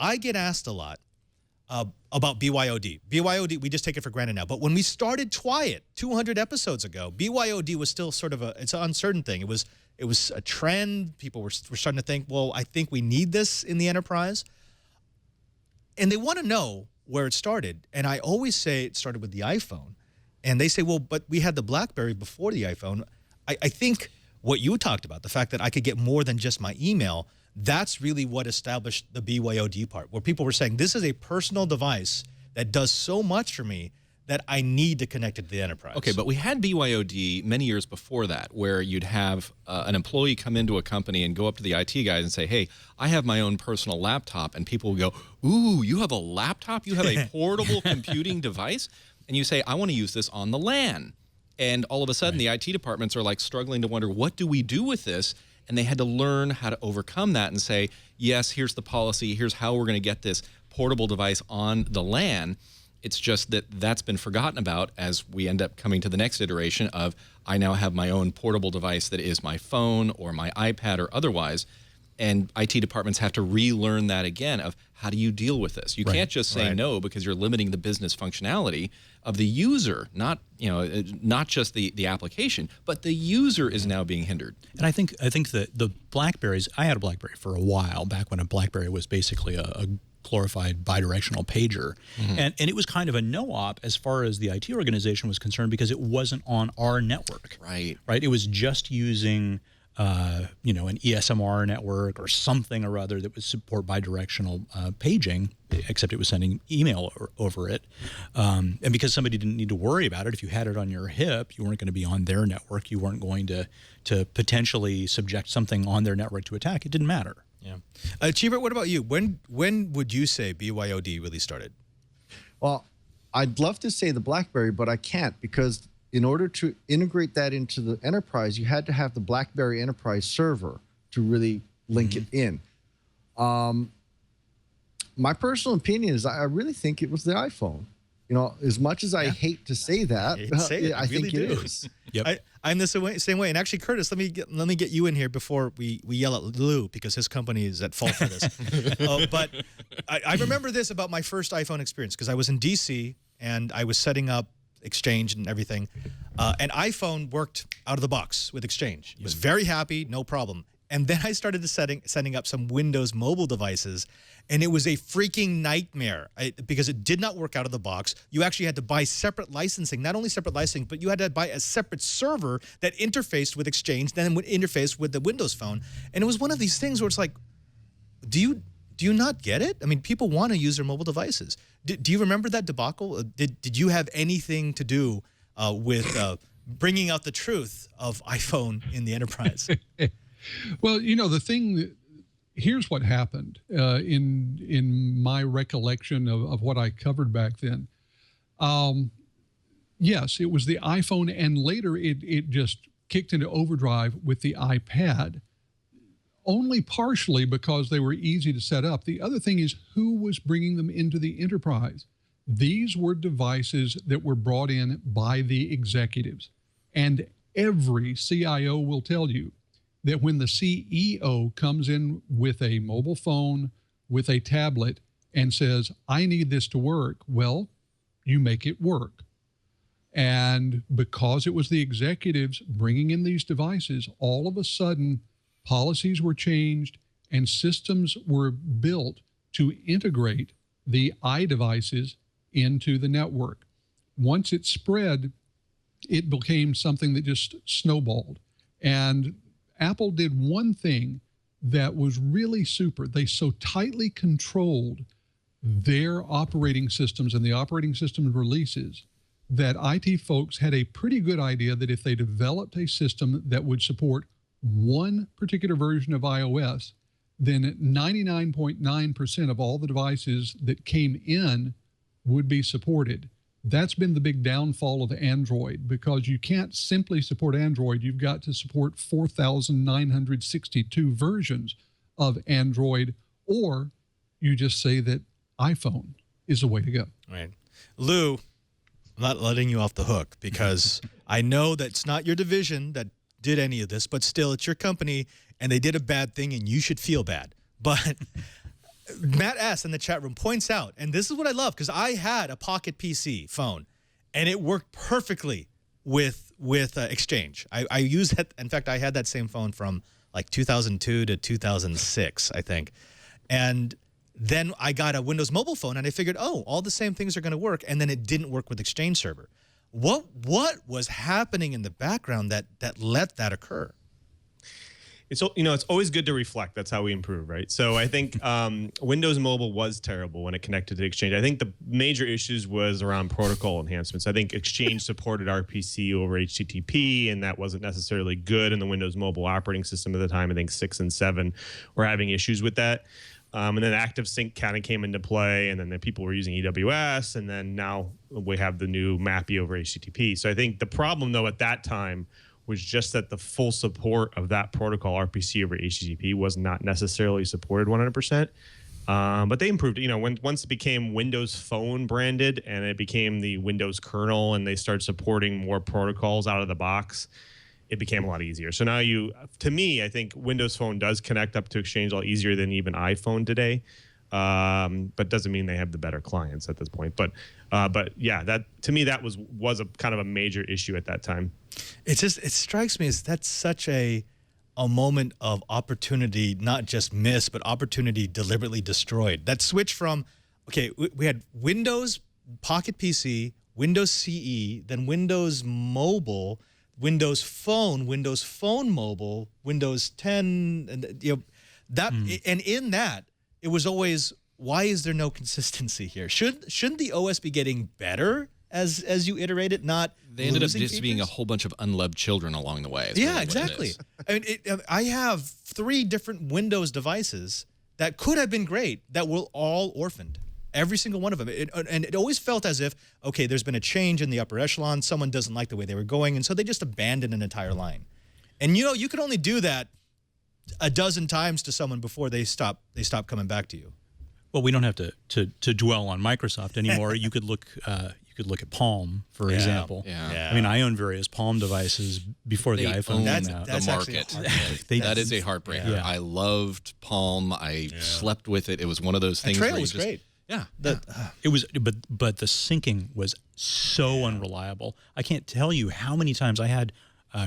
I get asked a lot about BYOD. BYOD, we just take it for granted now. But when we started TWiT 200 episodes ago, BYOD was still sort of it's an uncertain thing. It was a trend. People were starting to think, well, I think we need this in the enterprise. And they want to know where it started. And I always say it started with the iPhone. And they say, well, but we had the BlackBerry before the iPhone. I think what you talked about, the fact that I could get more than just my email, that's really what established the BYOD part, where people were saying, this is a personal device that does so much for me that I need to connect it to the enterprise. Okay, but we had BYOD many years before that, where you'd have an employee come into a company and go up to the IT guys and say, hey, I have my own personal laptop. And people would go, ooh, you have a laptop? You have a portable computing device? And you say, I want to use this on the LAN. And all of a sudden, the IT departments are like struggling to wonder, what do we do with this? And they had to learn how to overcome that and say, yes, here's the policy. Here's how we're going to get this portable device on the LAN. It's just that that's been forgotten about as we end up coming to the next iteration of, I now have my own portable device that is my phone or my iPad or otherwise. And IT departments have to relearn that again of, how do you deal with this? You can't just say no, because you're limiting the business functionality of the user, not just the application, but the user is now being hindered. And I think that the BlackBerries, I had a BlackBerry for a while, back when a BlackBerry was basically a glorified bidirectional pager. And it was kind of a no-op as far as the IT organization was concerned, because it wasn't on our network. Right. It was just using you know, an ESMR network or something or other that would support bidirectional paging, except it was sending email over it. And because somebody didn't need to worry about it, if you had it on your hip, you weren't going to be on their network. You weren't going to potentially subject something on their network to attack. It didn't matter. Yeah. Chee, what about you? When would you say BYOD really started? Well, I'd love to say the BlackBerry, but I can't, because in order to integrate that into the enterprise, you had to have the BlackBerry Enterprise server to really link it in. My personal opinion is I really think it was the iPhone. You know, as much as I hate to say that, I think it is. I'm the same way. And actually, Curtis, let me get you in here before we yell at Lou, because his company is at fault for this. But I remember this about my first iPhone experience, because I was in DC and I was setting up Exchange and everything. And iPhone worked out of the box with Exchange. Was very happy, no problem. And then I started setting up some Windows mobile devices, and it was a freaking nightmare because it did not work out of the box. You actually had to buy separate licensing, not only separate licensing, but you had to buy a separate server that interfaced with Exchange, then would interface with the Windows Phone. And it was one of these things where it's like, do you not get it? I mean, people want to use their mobile devices. Do you remember that debacle? Did you have anything to do with bringing out the truth of iPhone in the enterprise? Well, you know, the thing, here's what happened in my recollection of what I covered back then. Yes, it was the iPhone, and later it just kicked into overdrive with the iPad, only partially because they were easy to set up. The other thing is, who was bringing them into the enterprise? These were devices that were brought in by the executives. And every CIO will tell you that when the CEO comes in with a mobile phone, with a tablet, and says, I need this to work, well, you make it work. And because it was the executives bringing in these devices, all of a sudden, policies were changed and systems were built to integrate the iDevices into the network. Once it spread, it became something that just snowballed. And Apple did one thing that was really super. They so tightly controlled their operating systems and the operating system releases that IT folks had a pretty good idea that if they developed a system that would support one particular version of iOS, then 99.9% of all the devices that came in would be supported. That's been the big downfall of Android, because you can't simply support Android. You've got to support 4,962 versions of Android, or you just say that iPhone is the way to go. Right. Lou, I'm not letting you off the hook, because I know that's not your division that did any of this, but still, it's your company, and they did a bad thing, and you should feel bad. But Matt S. in the chat room points out, and this is what I love, because I had a Pocket PC phone, and it worked perfectly with Exchange. I used it. In fact, I had that same phone from like 2002 to 2006, I think. And then I got a Windows Mobile phone, and I figured, oh, all the same things are going to work, and then it didn't work with Exchange Server. What was happening in the background that let that occur? It's, you know, it's always good to reflect. That's how we improve, right? So I think Windows Mobile was terrible when it connected to Exchange. I think the major issues was around protocol enhancements. I think Exchange supported RPC over HTTP, and that wasn't necessarily good in the Windows Mobile operating system at the time. I think 6 and 7 were having issues with that. And then ActiveSync kind of came into play, and then the people were using EWS, and then now we have the new MAPI over HTTP. So I think the problem, though, at that time was just that the full support of that protocol, RPC over HTTP, was not necessarily supported 100%. But they improved. You know, once it became Windows Phone branded and it became the Windows kernel, and they started supporting more protocols out of the box, it became a lot easier. So now to me, I think Windows Phone does connect up to Exchange a lot easier than even iPhone today. But doesn't mean they have the better clients at this point. But yeah, that to me that was a kind of a major issue at that time. It strikes me as that's such a moment of opportunity, not just missed, but opportunity deliberately destroyed. That switch from, okay, we had Windows Pocket PC, Windows CE, then Windows Mobile, Windows Phone Mobile, Windows 10, and you know that, and in that it was always, why is there no consistency here? Shouldn't the OS be getting better as you iterate it? Not they ended up just features? being a whole bunch of unloved children along the way. Yeah, exactly. I mean, I have 3 different Windows devices that could have been great that were all orphaned. Every single one of them. And it always felt as if, okay, there's been a change in the upper echelon. Someone doesn't like the way they were going, and so they just abandoned an entire line. And you know, you could only do that a dozen times to someone before they stop coming back to you. Well, we don't have to dwell on Microsoft anymore. You could look at Palm, for example. Yeah. I mean, I own various Palm devices before the iPhone came out. The market. That is a heartbreaker. Yeah. I loved Palm. I slept with it. It was one of those things. Trail was great. Yeah. It was, but the syncing was so unreliable. I can't tell you how many times I had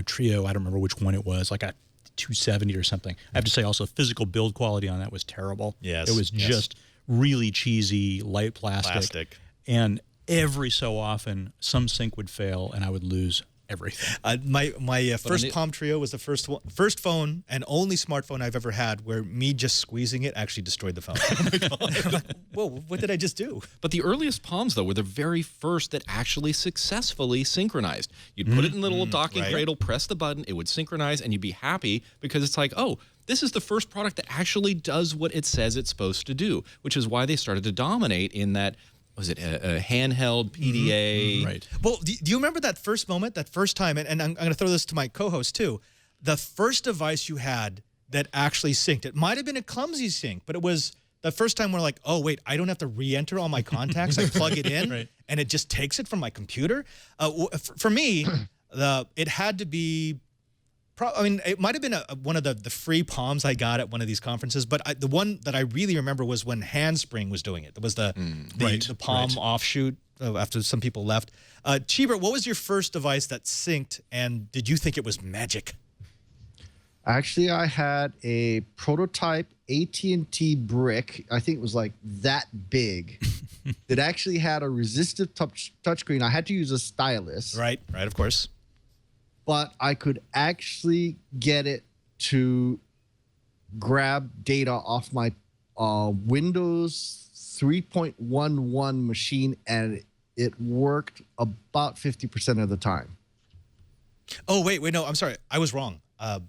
Trio. I don't remember which one it was, like a 270 or something. I have to say also, physical build quality on that was terrible. Yes. It was just really cheesy, light plastic. And every so often, some sync would fail, and I would lose everything. My first Palm Trio was the first phone and only smartphone I've ever had where me just squeezing it actually destroyed the phone. Oh my God. Like, whoa, what did I just do? But the earliest Palms, though, were the very first that actually successfully synchronized. You'd put it in the little docking cradle, press the button, it would synchronize, and you'd be happy because it's like, oh, this is the first product that actually does what it says it's supposed to do, which is why they started to dominate in that. Was it a handheld PDA? Right. Well, do you remember that first moment, that first time, and I'm going to throw this to my co-host too, the first device you had that actually synced? It might have been a clumsy sync, but it was the first time we're like, oh, wait, I don't have to re-enter all my contacts. I plug it in, and it just takes it from my computer. For me, it had to be... I mean, it might have been one of the free Palms I got at one of these conferences, but the one that I really remember was when Handspring was doing it. It was the Palm offshoot after some people left. Chee, what was your first device that synced, and did you think it was magic? Actually, I had a prototype AT&T brick. I think it was like that big. That actually had a resistive touchscreen. I had to use a stylus. Right, of course. But I could actually get it to grab data off my Windows 3.11 machine, and it worked about 50% of the time. Oh, wait, no, I'm sorry. I was wrong. I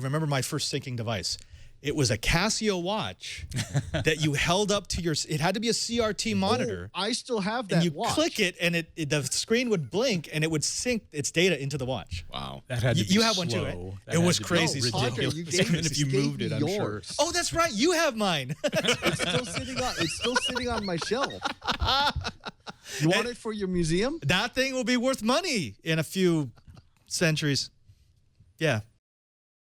remember my first syncing device. It was a Casio watch that you held up to it had to be a CRT monitor. Oh, I still have that and you watch. click it, and the screen would blink, and it would sync its data into the watch. Wow. That had to be You have slow. one too, right? That It had was to be crazy. ridiculous. You gave- Even if you gave moved me it, I'm sure. yours. Oh, that's right. You have mine. It's still sitting on my shelf. You want it for your museum? That thing will be worth money in a few centuries. Yeah.